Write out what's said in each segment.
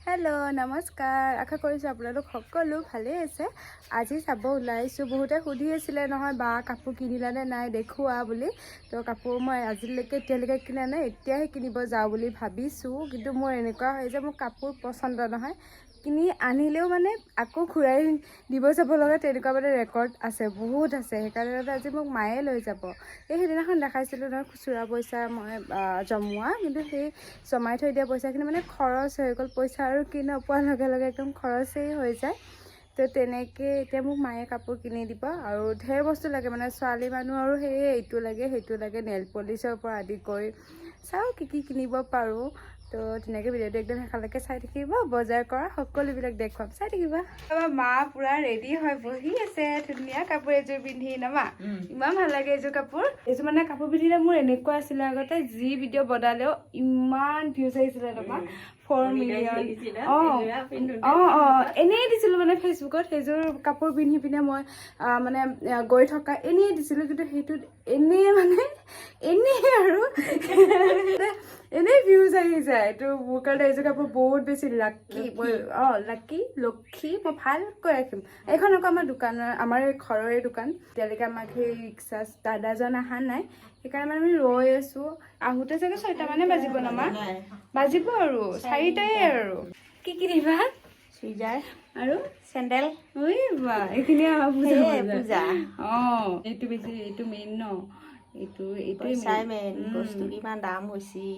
Hello नमस्कार आशा কৰিছোঁ আপোনালোক সকলো ভালে আছে আজি চাব ওলাইছো বহুতে সুধি আছিল নহয় বা কাপোৰ কিনিলা নে নাই দেখুৱা বুলি তো কাপোৰ মই আজিলৈকে এতিয়ালৈকে কিনা নাই এতিয়াহে কিনিব যাওঁ বুলি ভাবিছো কিন্তু মোৰ এনেকুৱা হয় যে মোৰ কাপোৰ পছন্দ নহয় কিনি আনিলেও মানে আকৌ ঘূৰাই দিব যাব লগা তেনেকুৱা মানে ৰেকৰ্ড আছে বহুত আছে সেইকাৰণে আজি মোক মায়ে লৈ যাব এই সেইদিনাখন দেখাইছিলোঁ নহয় খুচুৰা পইচা মই জমোৱা কিন্তু সেই জমাই থৈ দিয়া পইচাখিনি মানে খৰচ হৈ গ'ল পইচা আৰু কিনা পোৱাৰ লগে লগে একদম খৰচেই হৈ যায় তো তেনেকৈ এতিয়া মোক মায়ে কাপোৰ কিনি দিব আৰু ঢেৰ বস্তু লাগে মানে ছোৱালী মানুহ আৰু সেয়ে এইটো লাগে সেইটো লাগে নেল পলিচৰ পৰা আদি কৰি চাওঁ কি কি কিনিব পাৰোঁ তো ধুনীয়াকৈ ভিডিঅ'টো একদম শেষলৈকে চাই থাকিব বজাৰ কৰা সকলোবিলাক দেখুৱাম চাই থাকিবা মা পুৰা ৰেডি হয় বহি আছে ধুনীয়া কাপোৰ এযোৰ পিন্ধি ন মা ইমান ভাল লাগে এইযোৰ কাপোৰ এইযোৰ মানে কাপোৰ পিন্ধিলে মোৰ এনেকুৱা আছিলে আগতে যি ভিডিঅ' বনালেও ইমান ভিউজ আহিছিলে ন মা 4 মিলিয়ন এনেই দিছিলোঁ মানে ফেচবুকত সেইযোৰ কাপোৰ পিন্ধি পিনে মই মানে গৈ থকা এনেই দিছিলোঁ কিন্তু সেইটোত এনেই মানে এনেই আৰু এনেই ভিউজ আহি যায় তো মোৰ কাৰণে এইযোৰ কাপোৰ বহুত বেছি লাকি মই লাকি লক্ষী মই ভালকৈ ৰাখিম এইখন আকৌ আমাৰ দোকানৰ আমাৰ ঘৰৰে দোকান এতিয়ালৈকে আমাক সেই ৰিক্সা দাদাজন অহা নাই সেইকাৰণে মানে আমি ৰৈ আছোঁ আহোঁতে চাগে 6টা মানে বাজিব ন মা বাজিব আৰু 4টাই আৰু কি কিনিবা চুইজাৰ আৰু চেণ্ডেল ঐ বা এইখিনি আমাৰ পূজা এইটো বেছি এইটো মেইন ন এইটোৱে মেইন বস্তু কিমান দাম হৈছে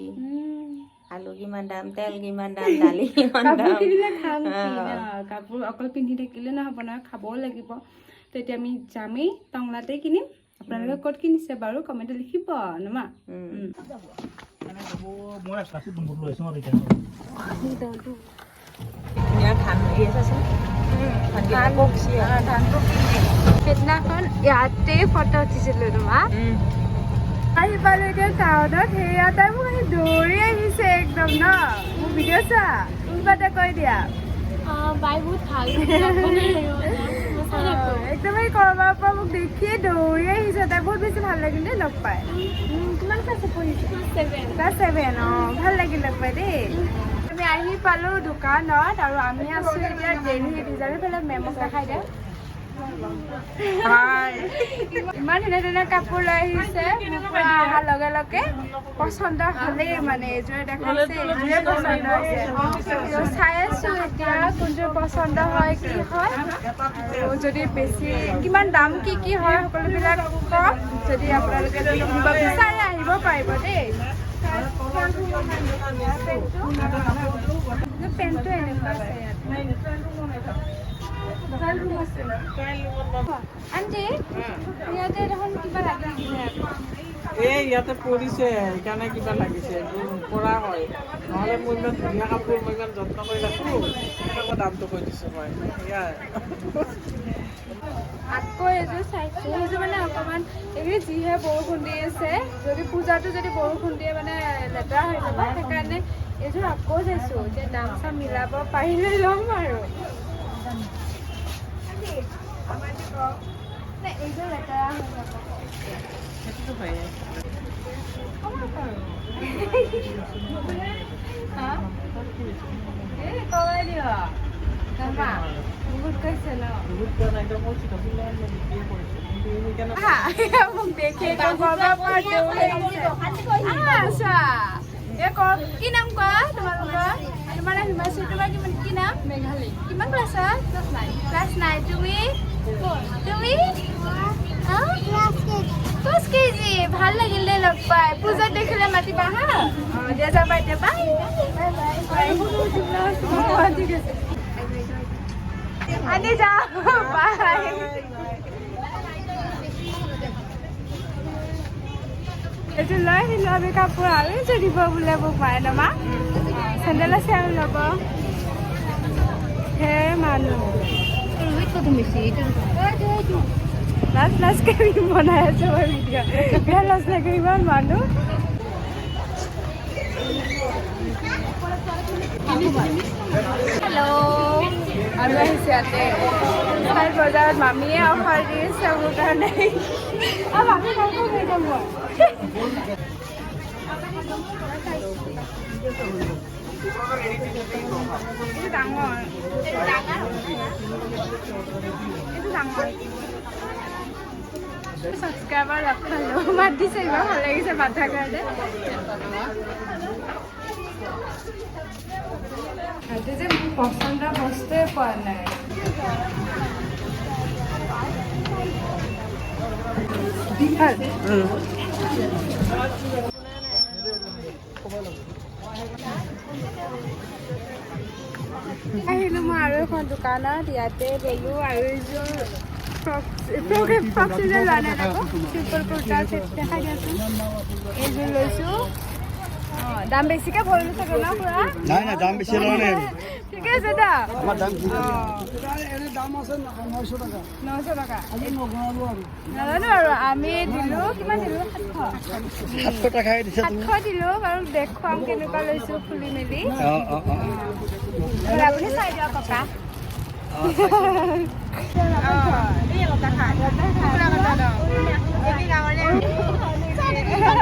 আলু কিমান দাম তেল কিমান দাম দালি কিমান দাম কিনিলে খাম কাপোৰ অকল পিন্ধি থাকিলে নহ'ব নহয় খাবও লাগিব তো এতিয়া আমি যামেই টংলাতে কিনিম আপোনালোকে ক'ত কিনিছে বাৰু কমেণ্টত লিখিব নমা সেইদিনাখন ইয়াতে ফটো উঠিছিলোঁ তোমা আহি পালো এতিয়া টাউনত সেয়া তাই মোক আহি দৌৰি আহিছে একদম ন মোৰ ভিডিঅ' চা কোনোবাতে কৈ দিয়া বাই বহুত ভাল একদম এই কৰবাৰ পৰা মোক দেখিয়ে দৌৰি আহিছে তাই বহুত বেছি ভাল লাগিল দেই লগ পাই কিমান ক্লাছত পঢ়িছে ক্লাছ 7 ভাল লাগিল লগ পাই দেই আমি আহি পালো দোকানত আৰু আমি আছো এতিয়া ডেইলি ডিজাইন পেলাই মেমক দেখাই দিয়া ইমান ধুনীয়া ধুনীয়া কাপোৰ লৈ আহিছে অহাৰ লগে লগে পচন্দ হ'লেই মানে এইযোৰে দেখাইছে এইযোৰে পচন্দ হৈছে চাই আছো এতিয়া কোনযোৰ পচন্দ হয় কি হয় আৰু যদি বেছি কিমান দাম কি কি হয় সকলোবিলাক কম যদি আপোনালোকে কিনিব বিচাৰে আহিব পাৰিব দেই পেণ্টটো এনেকুৱা আছে আন্টি ইয়াতে দেখোন কিবা লাগিছিলে ইয়াতে পৰিছে সেইকাৰণে কিবা লাগিছে পৰা হয় নহ'লে মোৰ ইমান ধুনীয়া কাপোৰ মই ইমান যত্ন কৰি ৰাখোঁ মই দামটো কৈ দিছোঁ মই আকৌ এইযোৰ চাইছোঁ এইযোৰ মানে অকণমান এইখিনি যিহে বৰষুণ দি আছে যদি পূজাটো যদি বৰষুণ দিয়ে মানে লেতেৰা হৈ যাব সেইকাৰণে এইযোৰ আকৌ চাইছোঁ এতিয়া দাম চাম মিলাব পাৰিলে ল'ম আৰু এইযোৰ লেতেৰা হৈ যাব সেইটোতো হয়ে কমাই দিবা বহুত কৈছে ন মোক দেখি কি নাম কোৱা তোমালোকৰ তোমাৰ নাম হিমাশ্ৰী তোমাৰ কি নাম মেঘালী কিমান ক্লাছত ক্লাছ 9 তুমি ক্লাছ কেজি ভাল লাগিল দেই লগ পাই পূজাত দেখিলে মাতিবা হা দিয়া যাবা এতিয়া বাই ঠিক আছে আনি যাওঁ বাই এইটো লৈ আহিলোঁ আমি কাপোৰ আৰু এযোৰ দিব বোলে মোক মায়ে নমা চেণ্ডেল আছে আৰু ল'ব ঢেৰ মানুহ লাজ কৰি বনাই আছো মই ভিডিঅ' বিয়া লাজ লাগে ইমান মানুহ হেল্ল' আৰু আহিছে ইয়াতে চাই বজাৰত মামীয়ে অফাৰ দি আছে মোৰ কাৰণে মামী কাপোৰ লৈ যাম মই এইটো ডাঙৰ ছাবস্ক্ৰাইবাৰ ৰখালো মাত দিছে ইমান ভাল লাগিছে মাথাৰ কাৰণে আজি যে মোৰ পচন্দৰ বস্তুৱে পোৱা নাই আহিলোঁ মই আৰু এখন দোকানত ইয়াতে ল'লোঁ আৰু এযোৰ ফ্ৰক চিজন লোৱা নাই আকৌ চিম্পল কুৰ্তা চেট দেখাই দিয়াচোন এইযোৰ লৈছোঁ অঁ দাম বেছিকৈ ভৰিলোঁ চাগে ন পুৰা নাই নাই দাম বেছি লোৱা নাই ঠিকে আছে দা আমাৰ দাম কি এনে দাম আছে 900 টকা 900 টকা আজি নগৰালো আৰু নাজানো আৰু আমি দিলোঁ কিমান দিলোঁ 700 টকাই দিছে তুমি 700 দিলোঁ বাৰু দেখুৱাম কেনেকুৱা লৈছোঁ খুলি মেলি অঁ অঁ অঁ আপুনি চাই দিয়ক ককা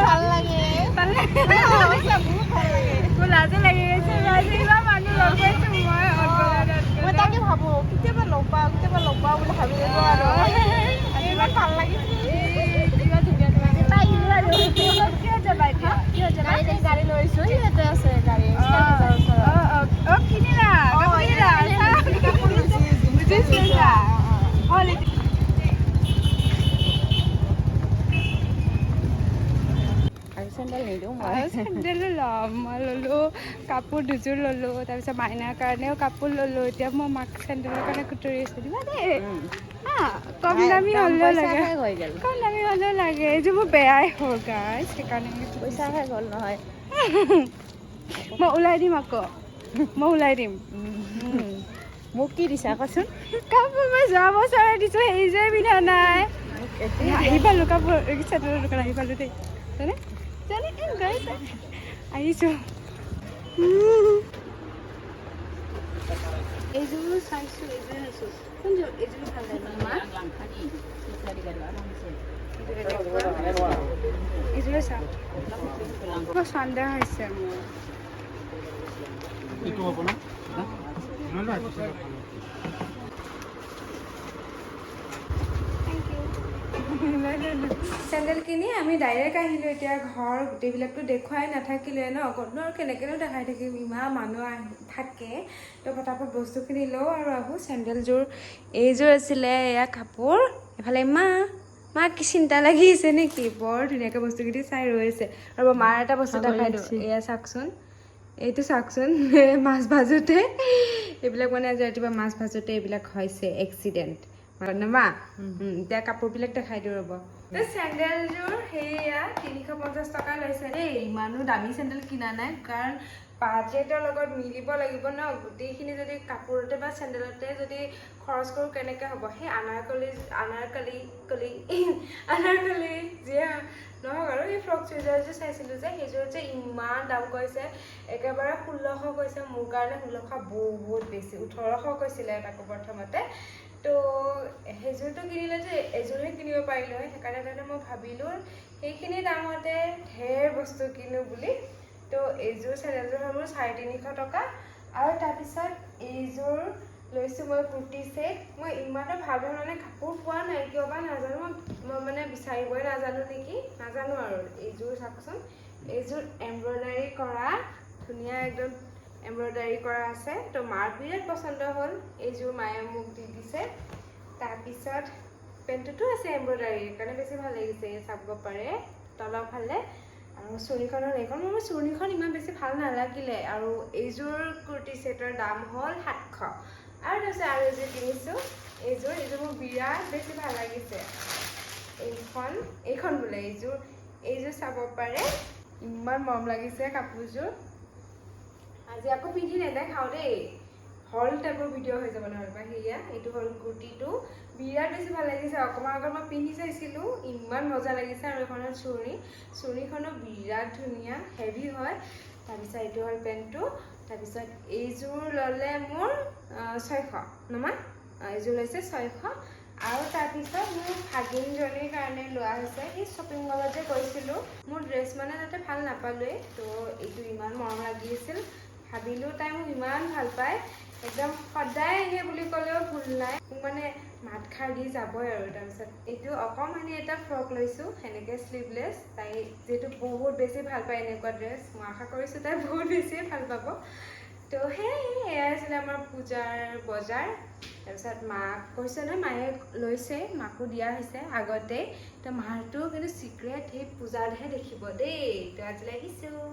ভাল লাগে মোৰ লাজে লাগি গৈছে ইমান মানুহ লগ পাইছোঁ মই তাকে ভাবোঁ কেতিয়াবা লগ পাওঁ বুলি ভাবি আছোঁ আৰু ইমান ভাল লাগিছে ইমান ধুনীয়া গাড়ী লৈছোঁ ইয়াতে আছে গাড়ী কিনিলা চেণ্ডেল নিদিওঁ মই চেণ্ডেলো ল'ম মই ল'লোঁ কাপোৰ দুযোৰ ল'লোঁ তাৰপিছত মাইনাৰ কাৰণেও কাপোৰ ল'লোঁ এতিয়া মই মাক চেণ্ডেলৰ কাৰণে খুতুৰি আছোঁ দিবা দেই কম দামী হ'লেও লাগে কম দামী হ'লেও লাগে এইযোৰ মোৰ বেয়াই হ'ল গাইজ সেইকাৰণে পইচা শেষ হ'ল নহয় মই ওলাই দিম আকৌ মই ওলাই দিম মোক কি দিছা কোৱাচোন কাপোৰ মই যোৱা বছৰে দিছোঁ সেইযোৰে পিন্ধা নাই আহি পালোঁ কাপোৰ চেণ্ডেলৰ দোকান আহি পালোঁ দেই জানে গৈছে আহিছোঁ এইযোৰ চাইছোঁ এইযোৰ আছোঁ কোনযোৰ এইযোৰ ভাল লাগে এইযোৰে চাওঁ বৰ সন্দেহ হৈছে মোৰ এইটো হ'ব না চেণ্ডেল কিনি আমি ডাইৰেক্ট আহিলোঁ এতিয়া ঘৰ গোটেইবিলাকতো দেখুৱাই নাথাকিলে ন ক'তনো আৰু কেনেকৈনো দেখাই থাকিম ইমান মানুহ থাকে তো পটাপট বস্তুখিনি লওঁ আৰু আহোঁ চেণ্ডেলযোৰ এইযোৰ আছিলে এয়া কাপোৰ এফালে মা কি চিন্তা লাগিছে নেকি বৰ ধুনীয়াকৈ বস্তুখিনি চাই ৰৈছে আৰু মাৰ এটা বস্তু দেখাই দিওঁ এয়া চাওকচোন এইটো চাওকচোন মাছ ভাজোঁতে এইবিলাক মানে আজি ৰাতিপুৱা মাছ ভাজোঁতে এইবিলাক হৈছে এক্সিডেণ্ট মা এতিয়া কাপোৰবিলাক দেখাই দিওঁ ৰ'ব চেণ্ডেলযোৰ সেয়া 350 টকা লৈছে দেই ইমানো দামী চেণ্ডেল কিনা নাই কাৰণ বাজেটৰ লগত মিলিব লাগিব ন গোটেইখিনি যদি কাপোৰতে বা চেণ্ডেলতে যদি খৰচ কৰোঁ কেনেকৈ হ'ব সেই আনাৰকলি যিয়ে নহওক আৰু এই ফ্ৰক চুইজাৰযোৰ চাইছিলোঁ যে সেইযোৰত যে ইমান দাম কৈছে একেবাৰে 1600 কৈছে মোৰ কাৰণে 1600 বহুত বেছি 1800 কৈছিলে তাকো প্ৰথমতে তো সেইযোৰটো কিনিলে যে এযোৰহে কিনিব পাৰিলোঁ হয় সেইকাৰণে মানে মই ভাবিলোঁ সেইখিনি দামতে ঢেৰ বস্তু কিনো বুলি তো এইযোৰ চেণ্ডেলযোৰ হ'ল মোৰ 350 টকা আৰু তাৰপিছত এইযোৰ লৈছোঁ মই কুৰ্তি ছেট মই ইমানো ভাল ধৰণে কাপোৰ পোৱা নাই কিয় বা নাজানো মই মানে বিচাৰিবই নাজানো নেকি নাজানো আৰু এইযোৰ চাওকচোন এইযোৰ এমব্ৰইডাৰী কৰা ধুনীয়া একদম এমব্ৰইডাৰী কৰা আছে তো মাৰ বিৰাট পচন্দ হ'ল এইযোৰ মায়ে মোক দি দিছে তাৰপিছত পেণ্টটোতো আছে এমব্ৰইডাৰী সেইকাৰণে বেছি ভাল লাগিছে চাব পাৰে তলৰ ফালে আৰু চুৰিখনৰ এইখন মোৰ চুৰিখন ইমান বেছি ভাল নালাগিলে আৰু এইযোৰ কুৰ্তি ছেটৰ দাম হ'ল 700 আৰু তাৰপিছত আৰু এযোৰ কিনিছোঁ এইযোৰ মোৰ বিৰাট বেছি ভাল লাগিছে এইখন বোলে এইযোৰ চাব পাৰে ইমান মৰম লাগিছে কাপোৰযোৰ আজি আকৌ পিন্ধি নেদেখাওঁ দেই হল টাইপৰ ভিডিঅ' হৈ যাব নহ'লে বা সেয়া এইটো হ'ল কুৰ্তিটো বিৰাট বেছি ভাল লাগিছে অকণমান আগত মই পিন্ধি চাইছিলোঁ ইমান মজা লাগিছে আৰু এইখনৰ চুৰিখনো বিৰাট ধুনীয়া হেভি হয় তাৰপিছত এইটো হ'ল পেণ্টটো তাৰপিছত এইযোৰ ল'লে মোৰ 600 নমা এইযোৰ লৈছে 600 আৰু তাৰপিছত মোৰ ভাগিনজনীৰ কাৰণে লোৱা হৈছে সেই শ্বপিং মলত যে গৈছিলোঁ মোৰ ড্ৰেছ মানে তাতে ভাল নাপালোঁৱেই তো এইটো ইমান মৰম লাগি আছিল ভাবিলোঁ তাই মোক ইমান ভাল পায়, একদম সদায় আহে বুলি ক'লেও ভুল নাই, মোক মানে মাত খাৰ দি যাবই আৰু। তাৰপিছত এইটো অকণমানি এটা ফ্ৰক লৈছোঁ, সেনেকৈ শ্লিভলেছ। তাই যিহেতু বহুত বেছি ভাল পায় এনেকুৱা ড্ৰেছ, মই আশা কৰিছোঁ তাই বহুত বেছিয়ে ভাল পাব। তো সেয়াই আছিলে আমাৰ পূজাৰ বজাৰ। তাৰপিছত মাক কৈছে নহয়, মায়ে লৈছে, মাকো দিয়া হৈছে আগতেই। তো মাৰটো কিন্তু চিক্ৰেট সেই পূজাতহে দেখিব দেই। তো আজিলৈ আহিছোঁ।